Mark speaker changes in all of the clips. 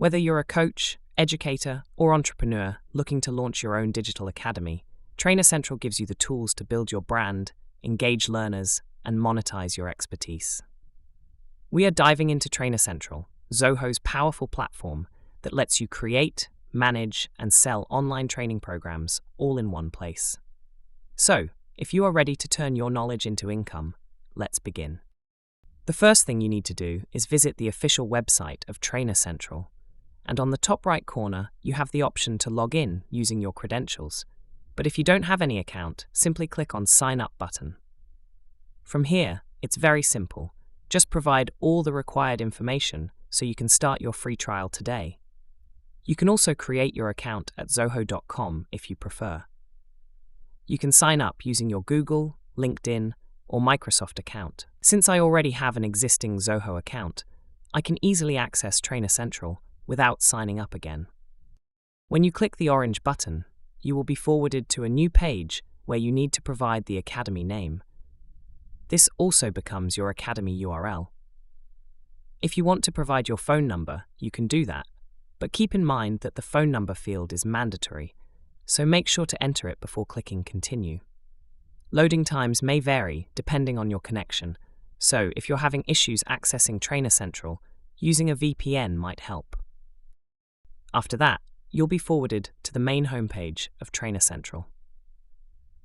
Speaker 1: Whether you're a coach, educator, or entrepreneur looking to launch your own digital academy, TrainerCentral gives you the tools to build your brand, engage learners, and monetize your expertise. We are diving into TrainerCentral, Zoho's powerful platform that lets you create, manage, and sell online training programs all in one place. So, if you are ready to turn your knowledge into income, let's begin. The first thing you need to do is visit the official website of TrainerCentral, and on the top right corner, you have the option to log in using your credentials. But if you don't have any account, simply click on Sign Up button. From here, it's very simple. Just provide all the required information so you can start your free trial today. You can also create your account at zoho.com if you prefer. You can sign up using your Google, LinkedIn, or Microsoft account. Since I already have an existing Zoho account, I can easily access TrainerCentral without signing up again. When you click the orange button, you will be forwarded to a new page where you need to provide the academy name. This also becomes your academy URL. If you want to provide your phone number, you can do that, but keep in mind that the phone number field is mandatory, so make sure to enter it before clicking Continue. Loading times may vary depending on your connection, so if you're having issues accessing TrainerCentral, using a VPN might help. After that, you'll be forwarded to the main homepage of TrainerCentral.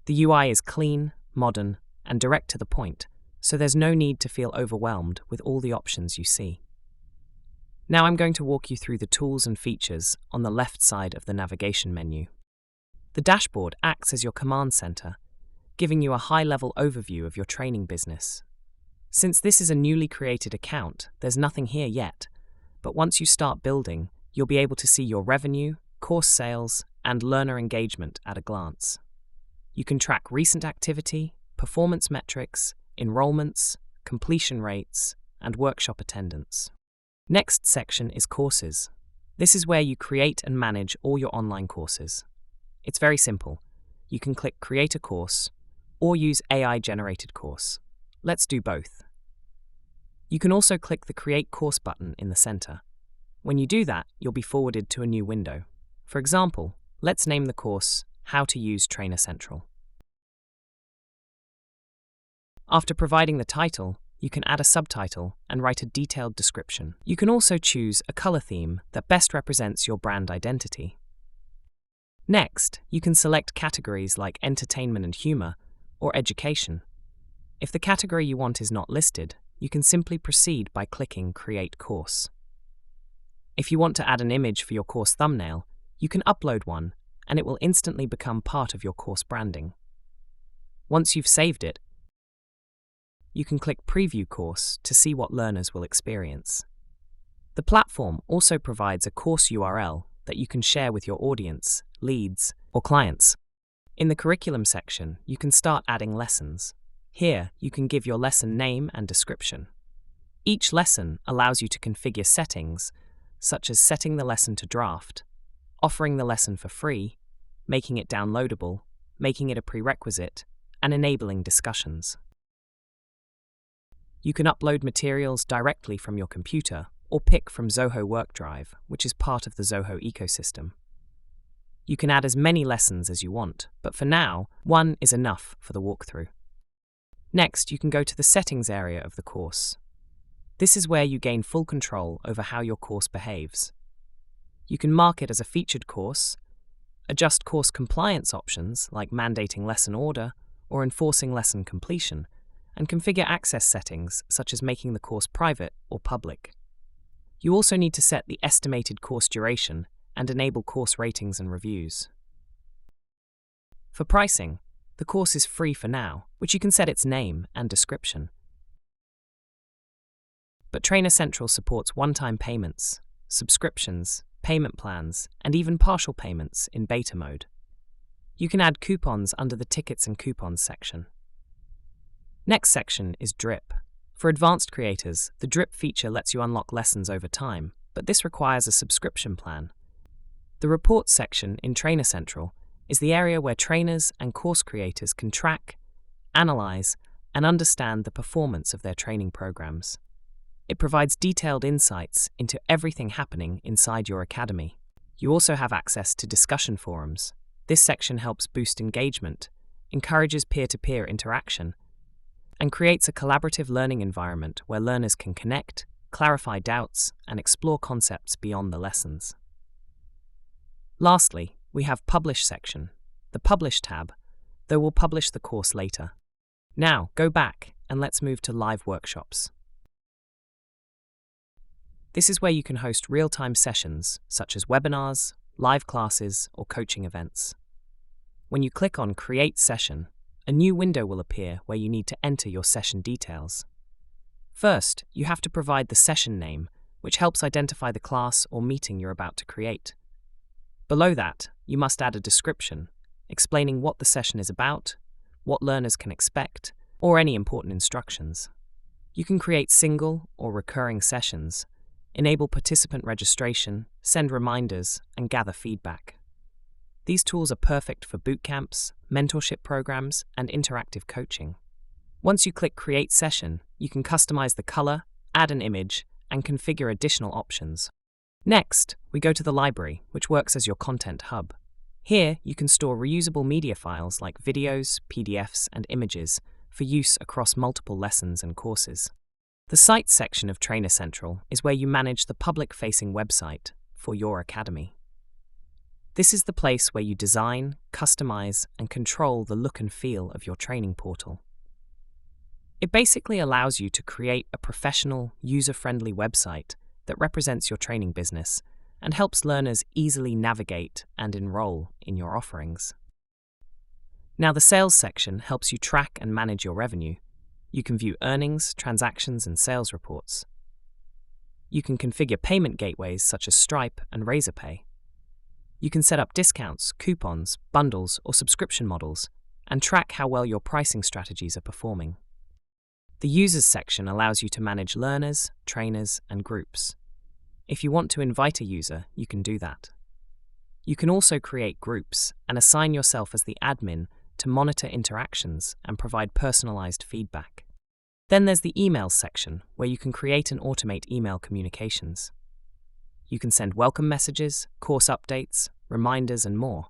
Speaker 1: The UI is clean, modern, and direct to the point, so there's no need to feel overwhelmed with all the options you see. Now I'm going to walk you through the tools and features on the left side of the navigation menu. The dashboard acts as your command center, giving you a high-level overview of your training business. Since this is a newly created account, there's nothing here yet, but once you start building, you'll be able to see your revenue, course sales, and learner engagement at a glance. You can track recent activity, performance metrics, enrollments, completion rates, and workshop attendance. Next section is courses. This is where you create and manage all your online courses. It's very simple. You can click Create a Course or use AI-generated course. Let's do both. You can also click the Create Course button in the center. When you do that, you'll be forwarded to a new window. For example, let's name the course How to Use TrainerCentral. After providing the title, you can add a subtitle and write a detailed description. You can also choose a color theme that best represents your brand identity. Next, you can select categories like entertainment and humor or education. If the category you want is not listed, you can simply proceed by clicking Create Course. If you want to add an image for your course thumbnail, you can upload one, and it will instantly become part of your course branding. Once you've saved it, you can click Preview Course to see what learners will experience. The platform also provides a course URL that you can share with your audience, leads, or clients. In the curriculum section, you can start adding lessons. Here, you can give your lesson name and description. Each lesson allows you to configure settings, such as setting the lesson to draft, offering the lesson for free, making it downloadable, making it a prerequisite, and enabling discussions. You can upload materials directly from your computer or pick from Zoho WorkDrive, which is part of the Zoho ecosystem. You can add as many lessons as you want, but for now, one is enough for the walkthrough. Next, you can go to the settings area of the course. This is where you gain full control over how your course behaves. You can mark it as a featured course, adjust course compliance options like mandating lesson order or enforcing lesson completion, and configure access settings such as making the course private or public. You also need to set the estimated course duration and enable course ratings and reviews. For pricing, the course is free for now, which you can set its name and description. But TrainerCentral supports one-time payments, subscriptions, payment plans, and even partial payments in beta mode. You can add coupons under the Tickets and Coupons section. Next section is Drip. For advanced creators, the Drip feature lets you unlock lessons over time, but this requires a subscription plan. The Reports section in TrainerCentral is the area where trainers and course creators can track, analyze, and understand the performance of their training programs. It provides detailed insights into everything happening inside your academy. You also have access to discussion forums. This section helps boost engagement, encourages peer-to-peer interaction, and creates a collaborative learning environment where learners can connect, clarify doubts, and explore concepts beyond the lessons. Lastly, we have Publish section, the Publish tab, though we'll publish the course later. Now, go back and let's move to live workshops. This is where you can host real-time sessions, such as webinars, live classes, or coaching events. When you click on Create Session, a new window will appear where you need to enter your session details. First, you have to provide the session name, which helps identify the class or meeting you're about to create. Below that, you must add a description, explaining what the session is about, what learners can expect, or any important instructions. You can create single or recurring sessions, enable participant registration, send reminders, and gather feedback. These tools are perfect for bootcamps, mentorship programs, and interactive coaching. Once you click Create Session, you can customize the color, add an image, and configure additional options. Next, we go to the library, which works as your content hub. Here, you can store reusable media files like videos, PDFs, and images for use across multiple lessons and courses. The Sites section of TrainerCentral is where you manage the public-facing website for your academy. This is the place where you design, customize, and control the look and feel of your training portal. It basically allows you to create a professional, user-friendly website that represents your training business and helps learners easily navigate and enroll in your offerings. Now, the Sales section helps you track and manage your revenue. You can view earnings, transactions, and sales reports. You can configure payment gateways such as Stripe and Razorpay. You can set up discounts, coupons, bundles, or subscription models, and track how well your pricing strategies are performing. The Users section allows you to manage learners, trainers, and groups. If you want to invite a user, you can do that. You can also create groups and assign yourself as the admin to monitor interactions and provide personalized feedback. Then there's the Emails section, where you can create and automate email communications. You can send welcome messages, course updates, reminders, and more.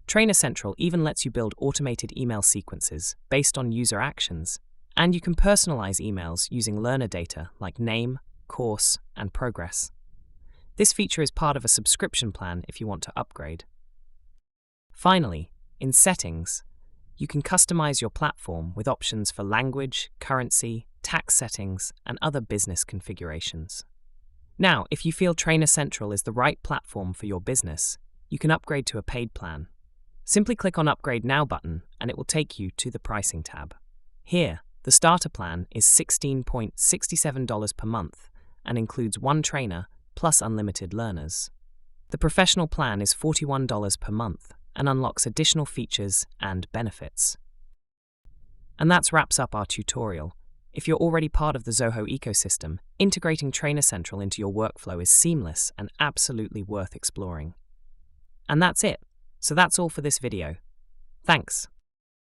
Speaker 1: TrainerCentral even lets you build automated email sequences based on user actions, and you can personalize emails using learner data like name, course, and progress. This feature is part of a subscription plan if you want to upgrade. Finally, in Settings, you can customize your platform with options for language, currency, tax settings, and other business configurations. Now, if you feel TrainerCentral is the right platform for your business, you can upgrade to a paid plan. Simply click on Upgrade Now button and it will take you to the Pricing tab. Here, the starter plan is $16.67 per month and includes one trainer plus unlimited learners. The professional plan is $41 per month and unlocks additional features and benefits. And that wraps up our tutorial. If you're already part of the Zoho ecosystem, integrating TrainerCentral into your workflow is seamless and absolutely worth exploring. And that's it. So that's all for this video. Thanks.